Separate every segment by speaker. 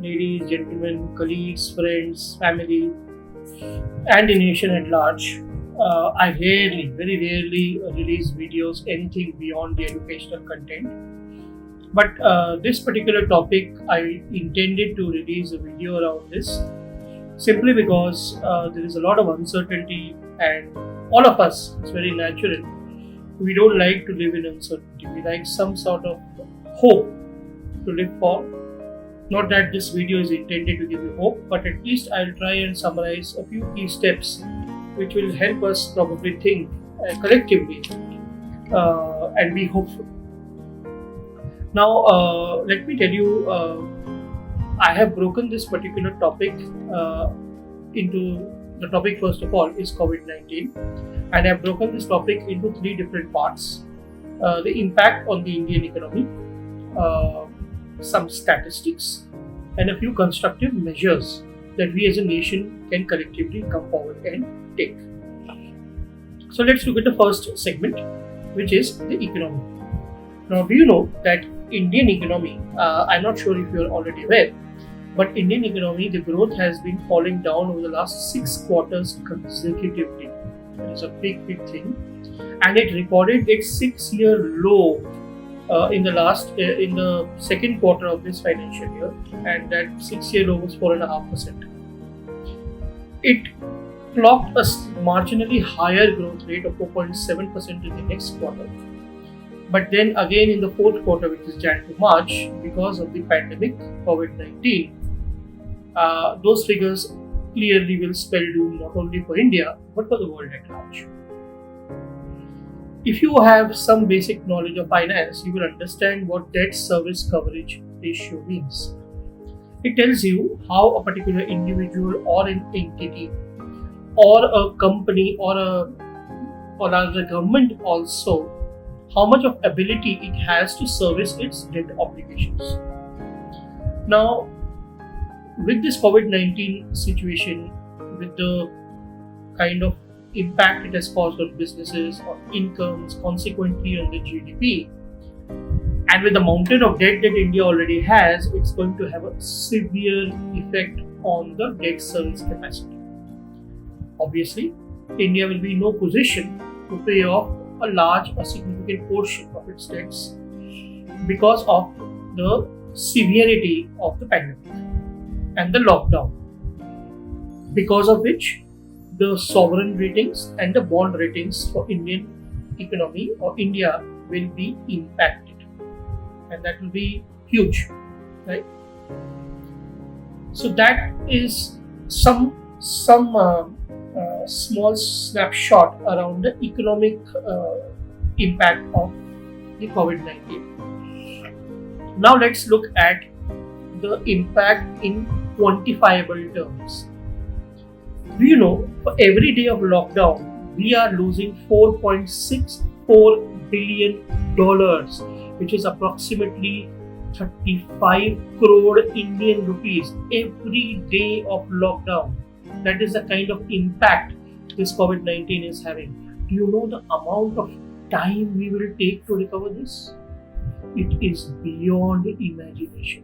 Speaker 1: ladies, gentlemen, colleagues, friends, family, and the nation at large. I very rarely release videos anything beyond the educational content. But this particular topic, I intended to release a video around this simply because there is a lot of uncertainty, and all of us, it's very natural. We don't like to live in uncertainty. We like some sort of hope to live for. Not that this video is intended to give you hope, but at least I'll try and summarize a few key steps which will help us probably think collectively and be hopeful. Now, let me tell you, I have broken this particular topic into the topic, first of all, is Covid-19, and I have broken this topic into three different parts: the impact on the Indian economy, some statistics, and a few constructive measures that we as a nation can collectively come forward and take. So let's look at the first segment, which is the economy. Now, do you know that Indian economy, I'm not sure if you're already aware, but Indian economy, the growth has been falling down over the last 6 quarters consecutively. That is a big thing. And it recorded its 6-year low in the second quarter of this financial year, and that 6-year low was 4.5%. It clocked a marginally higher growth rate of 4.7% in the next quarter. But then again in the fourth quarter, which is Jan to March, because of the pandemic, Covid-19, those figures clearly will spell doom not only for India, but for the world at large. If you have some basic knowledge of finance, you will understand what debt service coverage ratio means. It tells you how a particular individual or an entity or a company or as a government also, how much of ability it has to service its debt obligations. Now, with this Covid-19 situation, with the kind of impact it has caused on businesses, on incomes, consequently on the GDP, and with the mountain of debt that India already has, it's going to have a severe effect on the debt service capacity. Obviously, India will be in no position to pay off a significant portion of its debts because of the severity of the pandemic and the lockdown, because of which the sovereign ratings and the bond ratings for Indian economy or India will be impacted, and that will be huge, right? So that is some small snapshot around the economic impact of the Covid-19. Now let's look at the impact in quantifiable terms. Do you know, for every day of lockdown, we are losing $4.64 billion, which is approximately 35 crore Indian rupees every day of lockdown. That is the kind of impact this Covid-19 is having. Do you know the amount of time we will take to recover this? It is beyond imagination.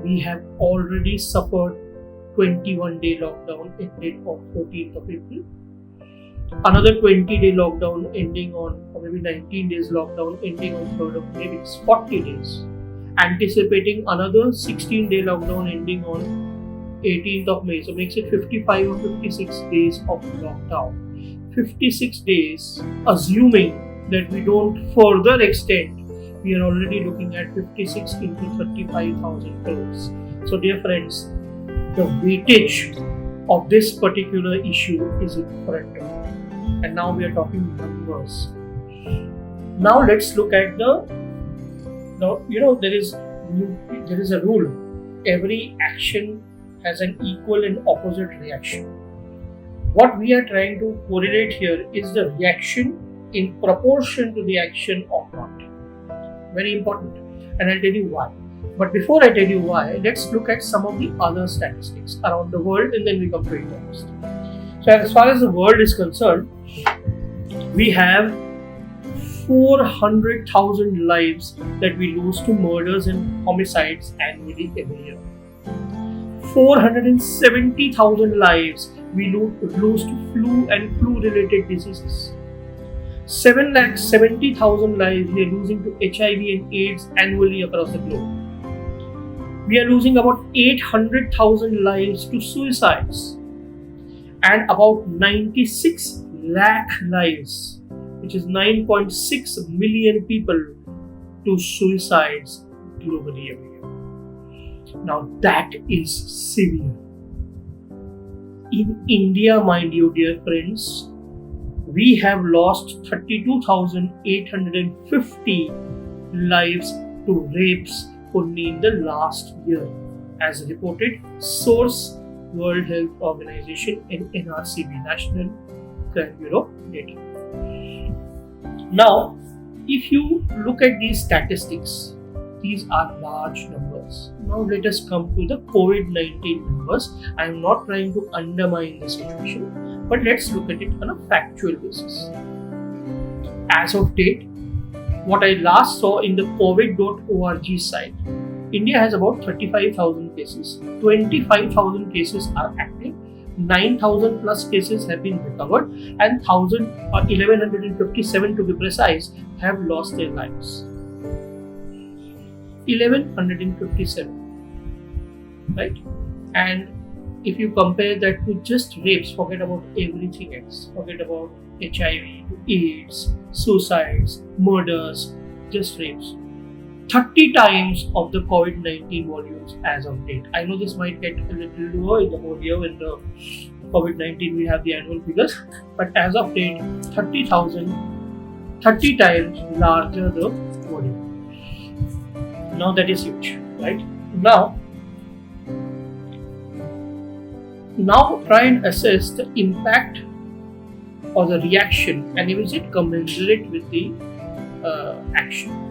Speaker 1: We have already suffered 21-day lockdown ended on 14th of April. Another 20-day lockdown ending on, or maybe 19 days lockdown ending on 3rd of May, it's 40 days. Anticipating another 16-day lockdown ending on 18th of May, so makes it 55 or 56 days of lockdown. 56 days, assuming that we don't further extend, we are already looking at 56 into 35,000 crores. So dear friends, the weightage of this particular issue is incredible. And now we are talking numbers. Now let's look at there is a rule. Every action has an equal and opposite reaction. What we are trying to correlate here is the reaction in proportion to the action or not. Very important, and I'll tell you why. But before I tell you why, let's look at some of the other statistics around the world, and then we come to India first. So as far as the world is concerned, we have 400,000 lives that we lose to murders and homicides annually every year. 470,000 lives we lose to flu and flu-related diseases. 770,000 lives we are losing to HIV and AIDS annually across the globe. We are losing about 800,000 lives to suicides and about 96 lakh lives, which is 9.6 million people, to suicides globally every year. Now that is severe. In India, my dear friends, we have lost 32,850 lives to rapes only in the last year, as reported. Source: World Health Organization and NRCB, National Crime Bureau data. Now, if you look at these statistics, these are large numbers. Now let us come to the Covid-19 numbers. I am not trying to undermine the situation, but let's look at it on a factual basis. As of date, what I last saw in the covid.org site, India has about 35,000 cases. 25,000 cases are active. 9,000 plus cases have been recovered, and 1,157 to be precise have lost their lives. 1,157, right? And if you compare that to just rapes, forget about everything else. Forget about HIV, AIDS, suicides, murders, just rapes. 30 times of the Covid-19 volumes as of date. I know this might get a little lower in the whole year. In the Covid-19 we have the annual figures, but as of date, 30 times larger the volume. Now that is huge, right? Now try and assess the impact or the reaction, and is it commensurate with the action?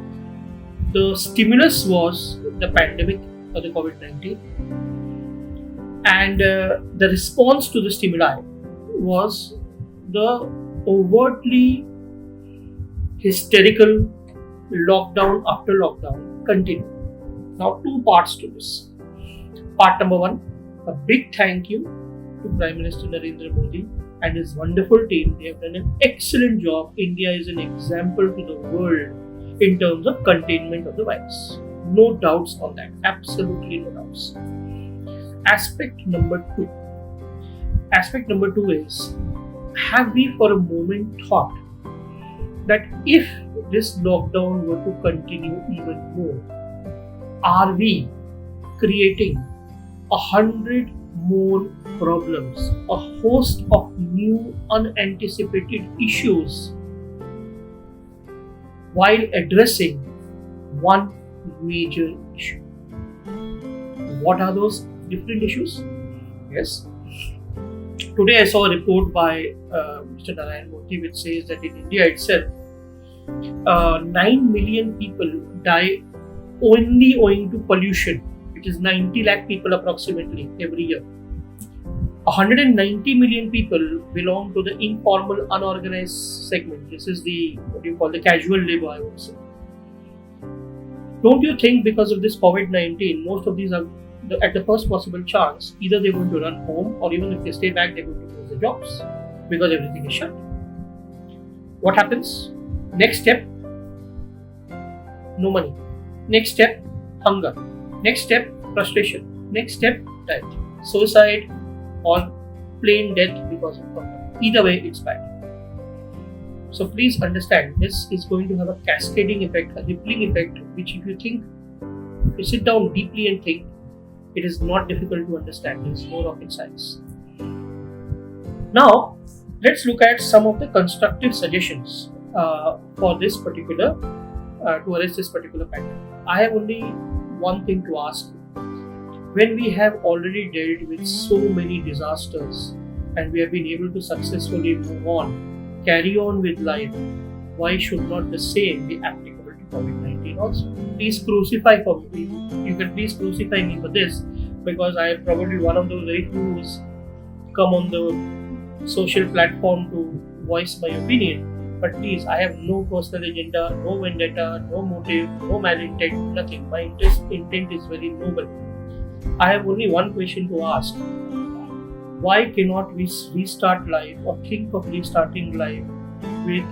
Speaker 1: The stimulus was the pandemic or the Covid-19, and the response to the stimuli was the overtly hysterical lockdown after lockdown continue. Now, two parts to this. Part number one, a big thank you to Prime Minister Narendra Modi and his wonderful team. They have done an excellent job. India is an example to the world in terms of containment of the virus. No doubts on that. Absolutely no doubts. Aspect number two is, have we for a moment thought that if this lockdown were to continue even more, are we creating 100 more problems, a host of new unanticipated issues, while addressing one major issue? What are those different issues? Yes. Today I saw a report by Mr. Narayan Murthy which says that in India itself, 9 million people die only owing to pollution, which is 90 lakh people approximately every year. 190 million people belong to the informal unorganized segment. This is the, the casual labor, I would say. Don't you think because of this Covid-19, most of these are, at the first possible chance, either they're going to run home, or even if they stay back, they're going to lose their jobs because everything is shut. What happens? Next step, no money. Next step, hunger. Next step, frustration. Next step, death. Suicide or plain death because of hunger. Either way, it's bad. So please understand, this is going to have a cascading effect, a rippling effect, which if you sit down deeply and think, it is not difficult to understand. It's more rocket science. Now, let's look at some of the constructive suggestions for this particular, to arrest this particular pattern. I have only one thing to ask you. When we have already dealt with so many disasters and we have been able to successfully move on, carry on with life, why should not the same be applicable to COVID-19 also? Please crucify for me. You can please crucify me for this, because I am probably one of those very few who's come on the social platform to voice my opinion. But please, I have no personal agenda, no vendetta, no motive, no malintent, nothing. My intent is very noble. I have only one question to ask. Why cannot we restart life or think of restarting life with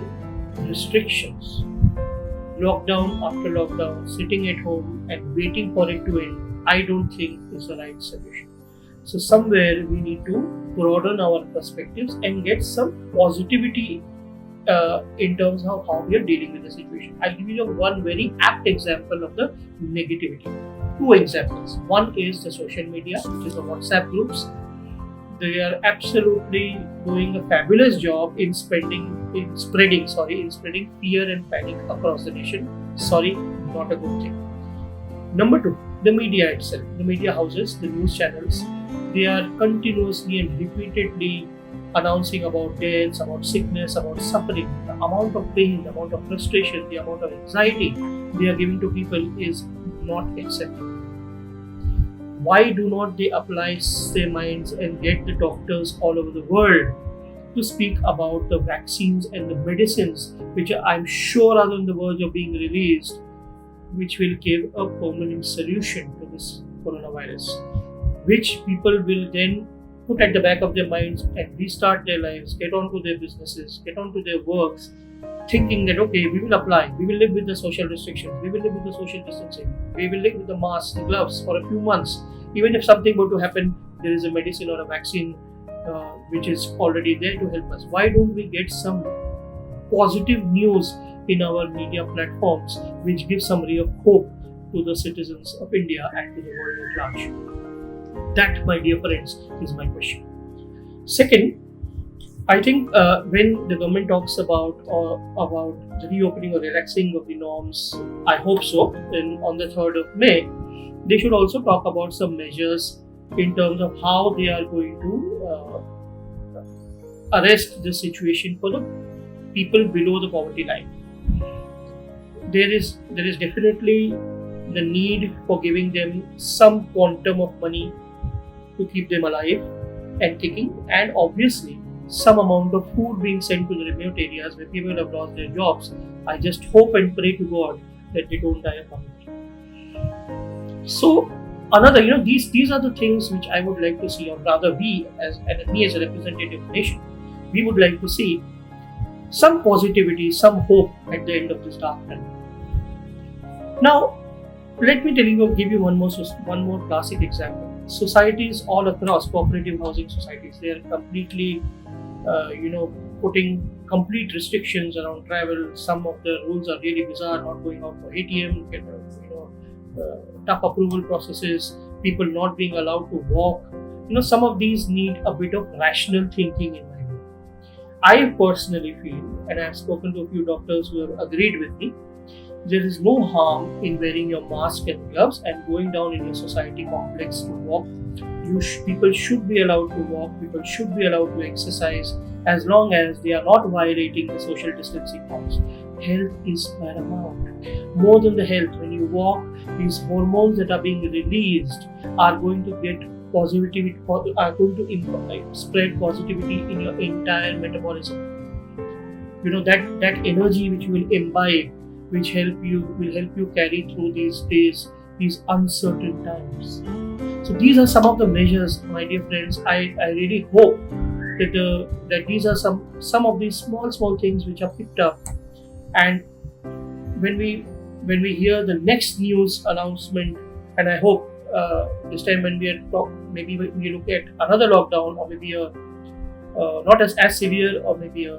Speaker 1: restrictions? Lockdown after lockdown, sitting at home and waiting for it to end, I don't think is the right solution. So somewhere we need to broaden our perspectives and get some positivity in terms of how we are dealing with the situation. I'll give you one very apt example of the negativity. Two examples. One is the social media, which is the WhatsApp groups. They are absolutely doing a fabulous job in spreading fear and panic across the nation. Sorry, not a good thing. Number two, the media itself, the media houses, the news channels, they are continuously and repeatedly announcing about deaths, about sickness, about suffering. The amount of pain, the amount of frustration, the amount of anxiety they are giving to people is not acceptable. Why do not they apply their minds and get the doctors all over the world to speak about the vaccines and the medicines which I'm sure are on the verge of being released, which will give a permanent solution to this coronavirus, which people will then put at the back of their minds and restart their lives, get on to their businesses, get on to their works, thinking that okay, we will apply, we will live with the social restrictions, we will live with the social distancing, we will live with the masks, the gloves for a few months. Even if something were to happen, there is a medicine or a vaccine which is already there to help us. Why don't we get some positive news in our media platforms which give some real hope to the citizens of India and to the world at large? That, my dear friends, is my question. Second, I think when the government talks about the reopening or relaxing of the norms, I hope so. Then on the 3rd of May, they should also talk about some measures in terms of how they are going to arrest the situation for the people below the poverty line. There is definitely the need for giving them some quantum of money to keep them alive and kicking, and obviously some amount of food being sent to the remote areas where people have lost their jobs. I just hope and pray to God that they don't die of hunger. So another, these are the things which I would like to see, or rather me as a representative nation, we would like to see some positivity, some hope at the end of this dark tunnel. Now, let me give you one more classic example. Societies all across, cooperative housing societies, they are completely, putting complete restrictions around travel. Some of the rules are really bizarre, not going out for ATM, tough approval processes, people not being allowed to walk. Some of these need a bit of rational thinking in my view. I personally feel, and I have spoken to a few doctors who have agreed with me, there is no harm in wearing your mask and gloves and going down in your society complex to walk. People should be allowed to walk, people should be allowed to exercise as long as they are not violating the social distancing norms. Health is paramount. More than the health, when you walk, these hormones that are being released are going to get positivity, are going to spread positivity in your entire metabolism. That energy which you will imbibe, which will help you carry through these days, these uncertain times. So these are some of the measures, my dear friends. I really hope that these are some of these small things which are picked up. And when we hear the next news announcement, and I hope this time when maybe we look at another lockdown, or maybe not as severe, or maybe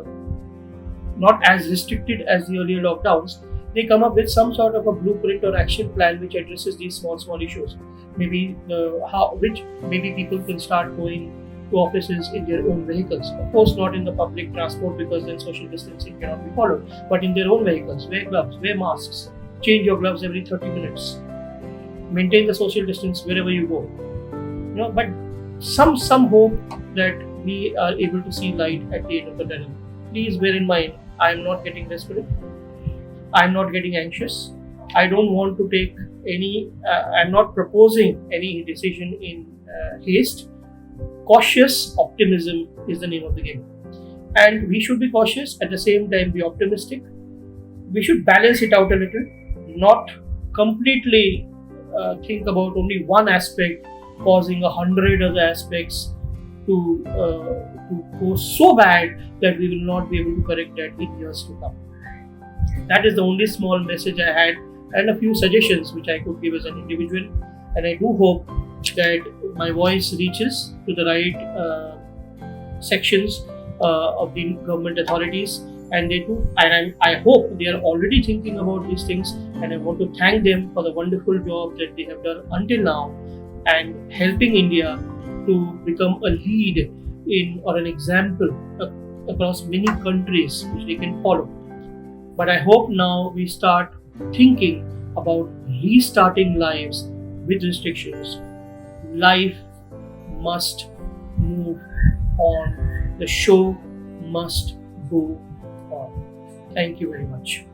Speaker 1: not as restricted as the earlier lockdowns, they come up with some sort of a blueprint or action plan which addresses these small issues. Maybe maybe people can start going to offices in their own vehicles. Of course, not in the public transport, because then social distancing cannot be followed. But in their own vehicles, wear gloves, wear masks, change your gloves every 30 minutes, maintain the social distance wherever you go. But some hope that we are able to see light at the end of the tunnel. Please bear in mind, I am not getting desperate. I am not getting anxious. I don't want to take I'm not proposing any decision in haste. Cautious optimism is the name of the game. And we should be cautious, at the same time be optimistic. We should balance it out a little, not completely think about only one aspect, causing 100 other aspects to go so bad that we will not be able to correct that in years to come. That is the only small message I had, and a few suggestions which I could give as an individual. And I do hope that my voice reaches to the right sections of the government authorities, and they do. And I hope they are already thinking about these things. And I want to thank them for the wonderful job that they have done until now, and helping India to become a lead in or an example across many countries which they can follow. But I hope now we start thinking about restarting lives with restrictions. Life must move on. The show must go on. Thank you very much.